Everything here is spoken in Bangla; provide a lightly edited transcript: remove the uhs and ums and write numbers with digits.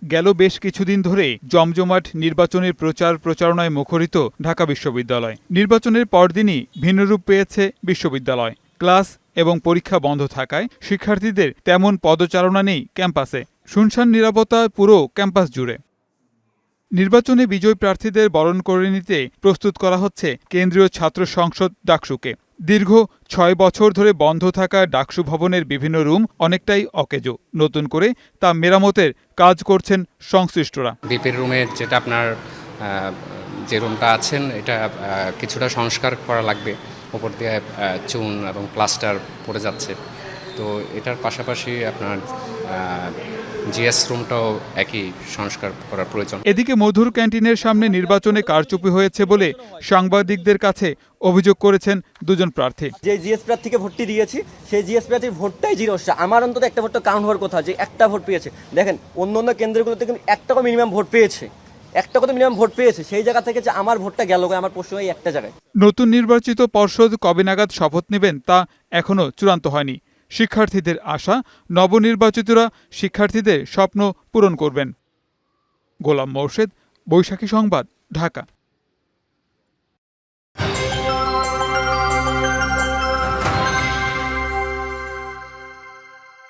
গেল বেশ কিছুদিন ধরে জমজমাট নির্বাচনের প্রচারণায় মুখরিত ঢাকা বিশ্ববিদ্যালয়। নির্বাচনের পরদিনই ভিন্নরূপ পেয়েছে বিশ্ববিদ্যালয়। ক্লাস এবং পরীক্ষা বন্ধ থাকায় শিক্ষার্থীদের তেমন পদচারণা নেই ক্যাম্পাসে। শুনশান নীরবতা পুরো ক্যাম্পাস জুড়ে। নির্বাচনে বিজয়ী প্রার্থীদের বরণ করে নিতে প্রস্তুত করা হচ্ছে কেন্দ্রীয় ছাত্র সংসদ ডাকসুকে। দীর্ঘ ৬ বছর ধরে বন্ধ থাকা ডাকসু ভবনের বিভিন্ন রুম অনেকটাই অকেজো। নতুন করে তা মেরামতের কাজ করছেন সংশ্লিষ্টরা। বিপির রুমের যেটা আপনার যে রুমটা আছেন এটা কিছুটা সংস্কার করা লাগবে। ওপর দিয়ে চুন এবং প্লাস্টার পড়ে যাচ্ছে। তো এটার পাশাপাশি আপনার জিএস রুমটাও একই সংস্কার করার প্রয়োজন। এদিকে মধুর ক্যান্টিনের সামনে নির্বাচনে কারচুপি হয়েছে বলে সাংবাদিকদের কাছে অভিযোগ করেছেন দুজন প্রার্থী। যে জিএস প্রার্থীকে ভোটটি দিয়েছি সেই জিএস প্রার্থীর ভোটটাই জিরো আসছে। আমার অন্তত একটা ভোটটা কাউন্ট হওয়ার কথা, যে একটা ভোট পেয়েছে। দেখেন অন্য অন্য কেন্দ্রগুলোতে কিন্তু একটা করে মিনিমাম ভোট পেয়েছে, সেই জায়গা থেকে যে আমার ভোটটা গেল, আমার প্রশ্ন এই একটা জায়গায়। নতুন নির্বাচিত পর্ষদ কবে নাগাদ শপথ নেবেন তা এখনো চূড়ান্ত হয়নি। শিক্ষার্থীদের আশা, নবনির্বাচিতরা শিক্ষার্থীদের স্বপ্ন পূরণ করবেন। গোলাম মোর্শেদ, বৈশাখী সংবাদ, ঢাকা।